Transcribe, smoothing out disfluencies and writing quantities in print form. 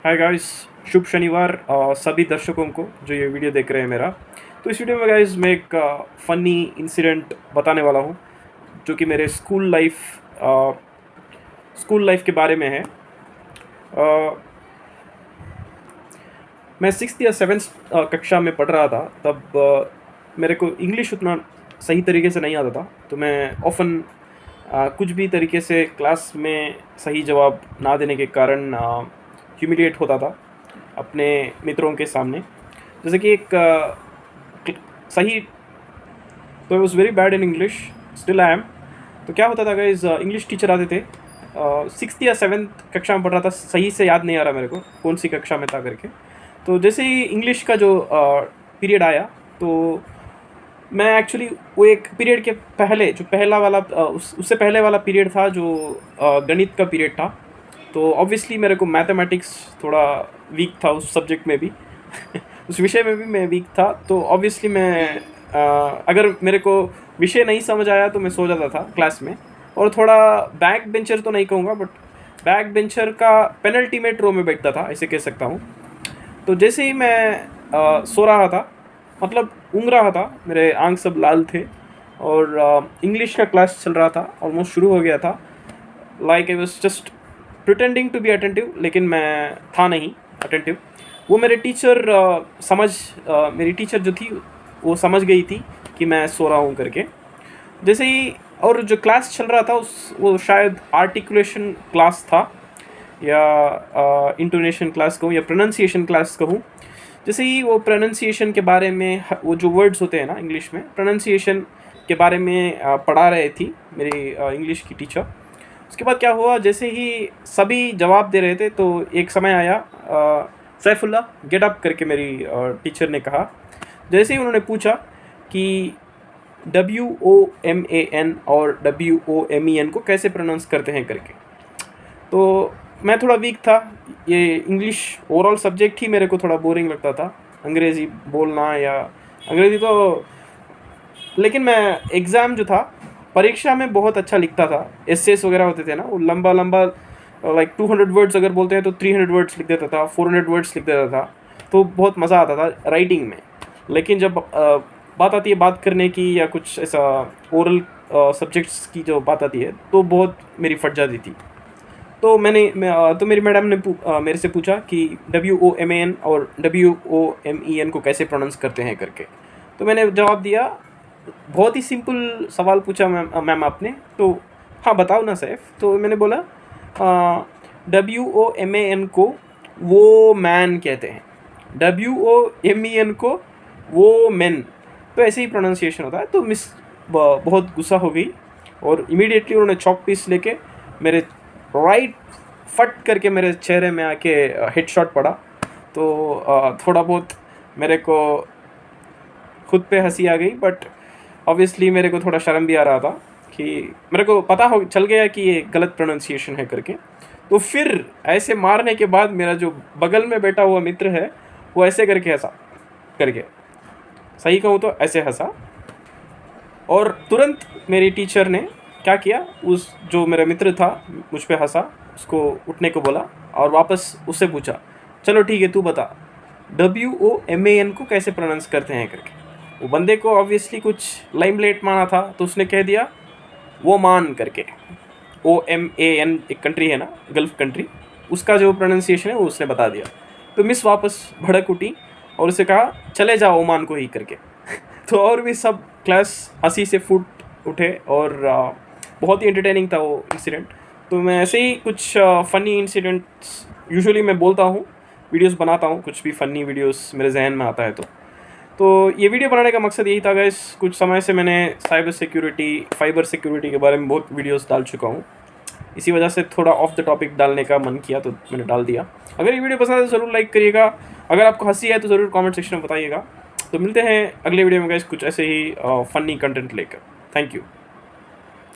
Hi guys, शुभ शनिवार सभी दर्शकों को जो ये वीडियो देख रहे हैं मेरा। तो इस वीडियो में गाइस मैं एक फ़नी इंसिडेंट बताने वाला हूँ जो कि मेरे स्कूल लाइफ के बारे में है। अ, मैं 6th या 7th कक्षा में पढ़ रहा था तब मेरे को इंग्लिश उतना सही तरीके से नहीं आता था। तो मैं ऑफ़न कुछ भी तरीके से क्लास में सही जवाब ना देने के कारण ह्यूमिलिएट होता था अपने मित्रों के सामने। जैसे कि एक सही तो I was very bad in English, still I am. तो क्या होता था गाइस, इंग्लिश टीचर आते थे। 6th या 7th कक्षा में पढ़ रहा था, सही से याद नहीं आ रहा मेरे को कौन सी कक्षा में था करके। तो जैसे ही इंग्लिश का जो पीरियड आया तो मैं एक्चुअली वो एक पीरियड के पहले जो पहला वाला उससे पहले वाला पीरियड था जो गणित का पीरियड था। तो ऑब्वियसली मेरे को मैथमेटिक्स थोड़ा वीक था उस सब्जेक्ट में भी उस विषय में भी मैं वीक था। तो ऑब्वियसली मैं अगर मेरे को विषय नहीं समझ आया तो मैं सो जाता था क्लास में। और थोड़ा बैक बेंचर तो नहीं कहूँगा, बट बैक बेंचर का पेनल्टीमेट रो में बैठता था, ऐसे कह सकता हूँ। तो जैसे ही मैं सो रहा था, मतलब ऊँघ रहा था, मेरे आँख सब लाल थे और इंग्लिश का क्लास चल रहा था, ऑलमोस्ट शुरू हो गया था। Like I was just pretending to be attentive, लेकिन मैं था नहीं अटेंटिव। वो मेरे टीचर मेरी टीचर जो थी वो समझ गई थी कि मैं सो रहा हूँ करके। जैसे ही और जो क्लास चल रहा था वो शायद आर्टिकुलेशन क्लास था या इंटोनेशन क्लास कहूँ या प्रोनाउंसिएशन क्लास कहूँ। जैसे ही वो प्रोनाउंसिएशन के बारे में वो जो वर्ड्स होते हैं ना इंग्लिश में, प्रोनाउंसिएशन के बारे में पढ़ा रहे थी मेरी इंग्लिश की टीचर। उसके बाद क्या हुआ, जैसे ही सभी जवाब दे रहे थे तो एक समय आया, सैफुल्ला गेट अप करके मेरी टीचर ने कहा। जैसे ही उन्होंने पूछा कि WOMAN और WOMEN को कैसे प्रोनाउंस करते हैं करके। तो मैं थोड़ा वीक था, ये इंग्लिश ओवरऑल सब्जेक्ट ही मेरे को थोड़ा बोरिंग लगता था, अंग्रेज़ी बोलना या अंग्रेज़ी तो। लेकिन मैं एग्ज़ाम जो था, परीक्षा में बहुत अच्छा लिखता था। एसेस वगैरह होते थे ना, वो लंबा लंबा लाइक 200 वर्ड्स अगर बोलते हैं तो 300 वर्ड्स लिख देता था, 400 वर्ड्स लिख देता था। तो बहुत मज़ा आता था राइटिंग में। लेकिन जब बात आती है बात करने की या कुछ ऐसा ओरल सब्जेक्ट्स की जो बात आती है तो बहुत मेरी फट जाती थी। तो तो मेरी मैडम ने मेरे से पूछा कि WOMAN और WOMEN को कैसे प्रोनाउंस करते हैं करके। तो मैंने जवाब दिया, बहुत ही सिंपल सवाल पूछा मैम आपने, तो हाँ बताओ ना सैफ। तो मैंने बोला WOMAN को वो मैन कहते हैं, WOMEN को वो मैन, तो ऐसे ही प्रोनाउंसिएशन होता है। तो मिस बहुत गुस्सा हो गई और इमीडिएटली उन्होंने चॉक पीस लेके मेरे राइट फट करके मेरे चेहरे में आके हेडशॉट पड़ा। तो थोड़ा बहुत मेरे को खुद पे हंसी आ गई, बट ऑब्वियसली मेरे को थोड़ा शर्म भी आ रहा था कि मेरे को पता हो चल गया कि ये गलत प्रोनाउंसिएशन है करके। तो फिर ऐसे मारने के बाद मेरा जो बगल में बैठा हुआ मित्र है वो ऐसे करके हंसा करके, सही कहूँ तो ऐसे हंसा। और तुरंत मेरी टीचर ने क्या किया, उस जो मेरा मित्र था मुझ पे हंसा, उसको उठने को बोला और वापस उससे पूछा, चलो ठीक है तू बता WOMAN को कैसे प्रोनाउंस करते हैं करके। वो बंदे को ऑब्वियसली कुछ लाइमलाइट माना था तो उसने कह दिया वो मान करके। OMAN एक कंट्री है ना, गल्फ कंट्री, उसका जो प्रोनाउंसिएशन है वो उसने बता दिया। तो मिस वापस भड़क उठी और उसे कहा चले जाओ ओमान को ही करके तो और भी सब क्लास हंसी से फूट उठे और बहुत ही एंटरटेनिंग था वो इंसिडेंट। तो मैं ऐसे ही कुछ फ़नी इंसिडेंट्स यूजुअली मैं बोलता हूँ, वीडियोस बनाता हूँ, कुछ भी फ़नी वीडियोस मेरे जहन में आता है तो ये वीडियो बनाने का मकसद यही था गाइस। कुछ समय से मैंने साइबर सिक्योरिटी के बारे में बहुत वीडियोस डाल चुका हूँ। इसी वजह से थोड़ा ऑफ द टॉपिक डालने का मन किया तो मैंने डाल दिया। अगर ये वीडियो पसंद है तो ज़रूर लाइक करिएगा, अगर आपको हंसी है तो ज़रूर कमेंट सेक्शन में बताइएगा। तो मिलते हैं अगले वीडियो में गाइस कुछ ऐसे ही फ़नी कंटेंट लेकर। Thank you.